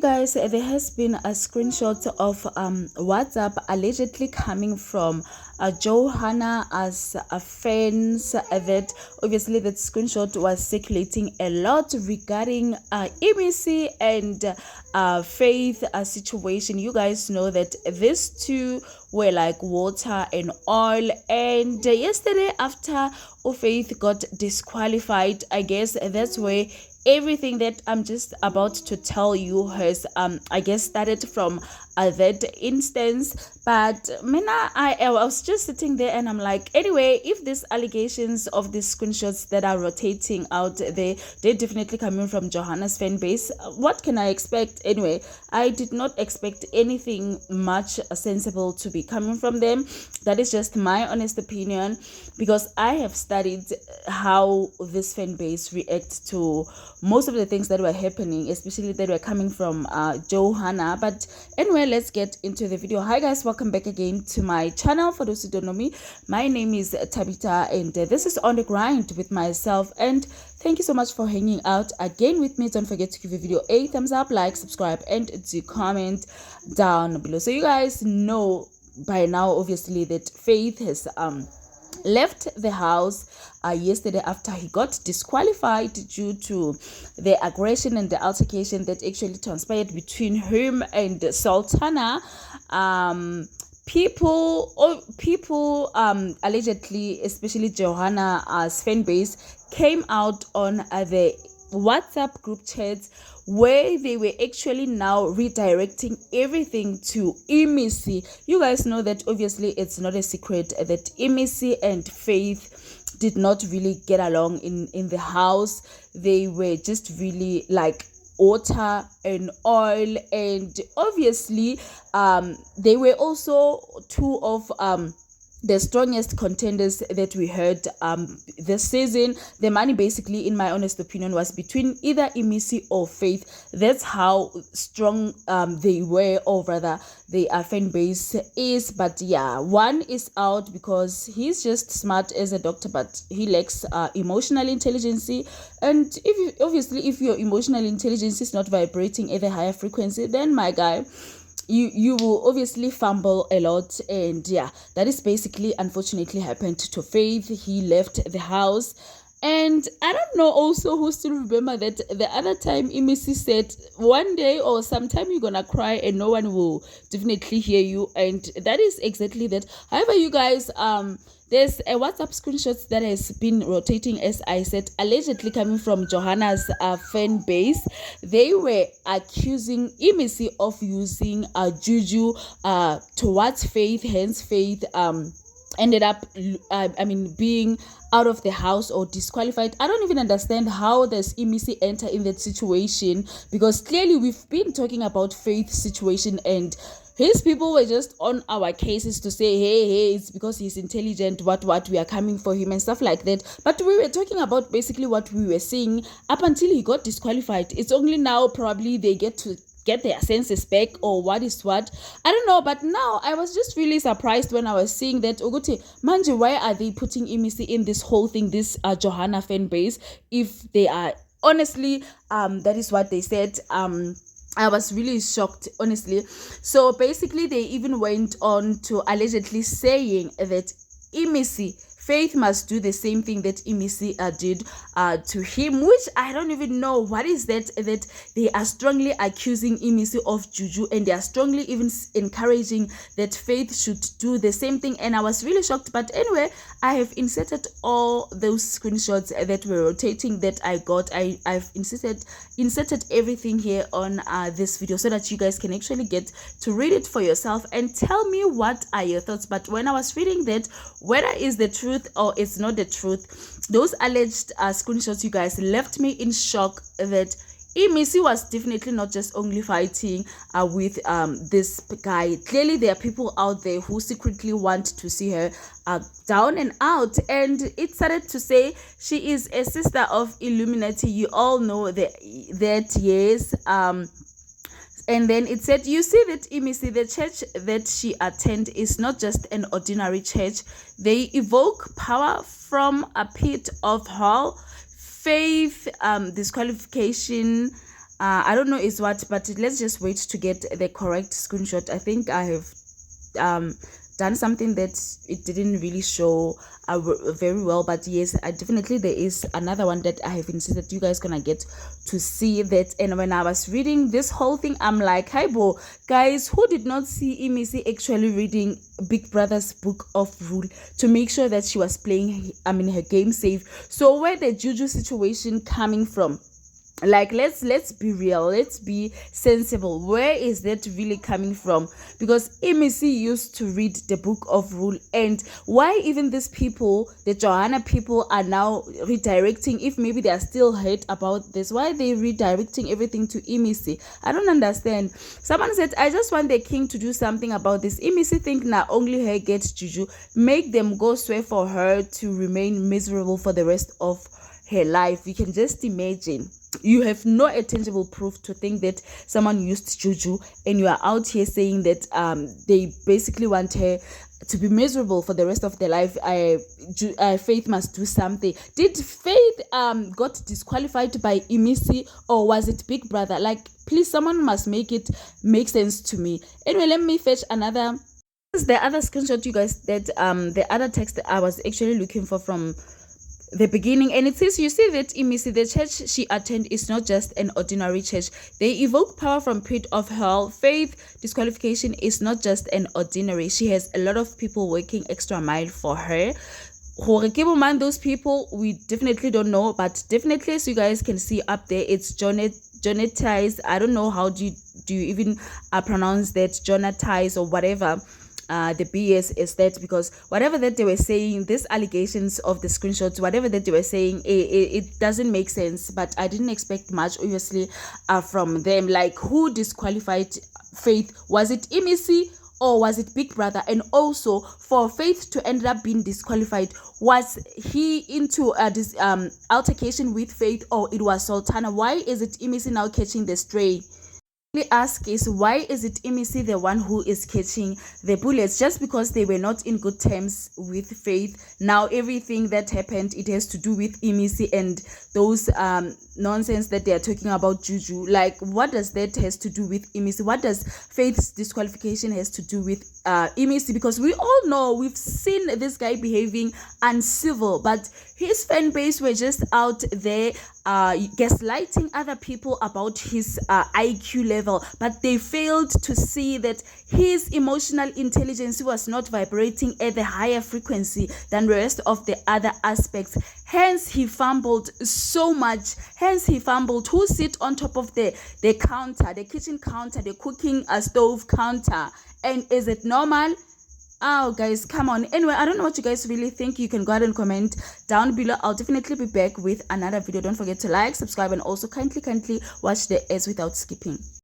guys, there has been a screenshot of WhatsApp allegedly coming from Johanna as a fans that obviously that screenshot was circulating a lot regarding Imisi and Faith situation. You guys know that these two were like water and oil, and yesterday after Faith got disqualified, I guess that's where everything that I'm just about to tell you has I guess started from that instance. But Mina, I was just sitting there and I'm like, anyway, if these allegations of these screenshots that are rotating out there, they're definitely coming from Johanna's fan base, what can I expect? Anyway, I did not expect anything much sensible to be coming from them. That is just my honest opinion, because I have studied how this fan base reacts to most of the things that were happening, especially that were coming from Johanna. But anyway, let's get into the video. Hi guys, welcome back again to my channel. For those who don't know me, my name is Tabita, and this is On The Grind with myself. And thank you so much for hanging out again with me. Don't forget to give the video a thumbs up, like, subscribe, and to comment down below. So you guys know by now obviously that Faith has left the house yesterday after he got disqualified due to the aggression and the altercation that actually transpired between him and Sultana. People allegedly, especially Johanna's fan base, came out on the WhatsApp group chats where they were actually now redirecting everything to Imisi. You guys know that obviously it's not a secret that Imisi and Faith did not really get along in the house. They were just really like water and oil, and obviously they were also two of the strongest contenders that we heard this season. The money basically, in my honest opinion, was between either Imisi or Faith. That's how strong they were, or rather their fan base is. But yeah, one is out because he's just smart as a doctor, but he lacks emotional intelligence. And if your emotional intelligence is not vibrating at a higher frequency, then my guy, you will obviously fumble a lot. And yeah, that is basically unfortunately happened to Faith. He left the house, and I don't know also who still remember that the other time Imisi said one day or sometime you're gonna cry and no one will definitely hear you, and that is exactly that. However, you guys, there's a WhatsApp screenshot that has been rotating, as I said, allegedly coming from Johanna's fan base. They were accusing Imisi of using juju towards Faith. Hence, Faith ended up being out of the house or disqualified. I don't even understand how does Imisi enter in that situation, because clearly we've been talking about Faith's situation, and his people were just on our cases to say, hey, it's because he's intelligent, what we are coming for him and stuff like that. But we were talking about basically what we were seeing up until he got disqualified. It's only now probably they get to get their senses back, or what is what, I don't know. But now I was just really surprised when I was seeing that Oguti Manje, why are they putting Imisi in this whole thing, this Johanna fan base, if they are honestly that is what they said. I was really shocked, honestly. So basically they even went on to allegedly saying that Faith must do the same thing that Imisi did to him, which I don't even know what is that they are strongly accusing Imisi of juju, and they are strongly even encouraging that Faith should do the same thing. And I was really shocked. But anyway, I have inserted all those screenshots that were rotating that I got. I've inserted everything here on this video so that you guys can actually get to read it for yourself and tell me what are your thoughts. But when I was reading that, whether it's the truth or it's not the truth, those alleged screenshots, you guys, left me in shock that Imisi was definitely not just only fighting with this guy. Clearly there are people out there who secretly want to see her down and out. And it started to say she is a sister of Illuminati. You all know that yes. And then it said, you see that Imisi, the church that she attends is not just an ordinary church. They evoke power from a pit of hell. Faith, disqualification, I don't know is what, but let's just wait to get the correct screenshot. I think I have done something that it didn't really show very well, but yes, definitely there is another one that I have insisted you guys gonna get to see that. And when I was reading this whole thing, I'm like, hi bo guys, who did not see Imisi actually reading Big Brother's book of rule to make sure that she was playing her game safe? So where the juju situation coming from? Like, let's be real, let's be sensible. Where is that really coming from? Because Imisi used to read the book of rule, and why even these people, the Johanna people, are now redirecting? If maybe they are still hurt about this, why are they redirecting everything to Imisi? I don't understand. Someone said, I just want the king to do something about this. Imisi think now only her gets juju, make them go swear for her to remain miserable for the rest of her life. You can just imagine. You have no tangible proof to think that someone used juju, and you are out here saying that they basically want her to be miserable for the rest of their life. Faith must do something. Did Faith got disqualified by Imisi, or was it Big Brother? Like, please, someone must make it make sense to me. Anyway, let me fetch another. This is the other screenshot, you guys, that the other text that I was actually looking for from the beginning, and it says, you see that Imisi, the church she attended is not just an ordinary church. They evoke power from pit of hell. Faith disqualification is not just an ordinary. She has a lot of people working extra mile for her. Those people, we definitely don't know, but definitely, as you guys can see up there, it's Bbnaija. I don't know how do you even pronounce that, Bbnaija or whatever. The BS is that, because whatever that they were saying, these allegations of the screenshots, whatever that they were saying, it doesn't make sense. But I didn't expect much, obviously, from them. Like, who disqualified Faith? Was it Imisi or was it Big Brother? And also, for Faith to end up being disqualified, was he into this altercation with Faith, or it was Sultana? Why is it Imisi now catching the stray? Ask is, why is it Imisi the one who is catching the bullets? Just because they were not in good terms with Faith, now everything that happened, it has to do with Imisi and those nonsense that they are talking about juju. Like, what does that has to do with Imisi? What does Faith's disqualification has to do with Imisi? Because we all know, we've seen this guy behaving uncivil, but his fan base were just out there gaslighting other people about his IQ level, but they failed to see that his emotional intelligence was not vibrating at the higher frequency than the rest of the other aspects. Hence he fumbled so much. Hence he fumbled. Who sit on top of the counter, the kitchen counter, the cooking stove counter? And is it normal? Oh, guys, come on. Anyway, I don't know what you guys really think. You can go ahead and comment down below. I'll definitely be back with another video. Don't forget to like, subscribe, and also kindly watch the ads without skipping.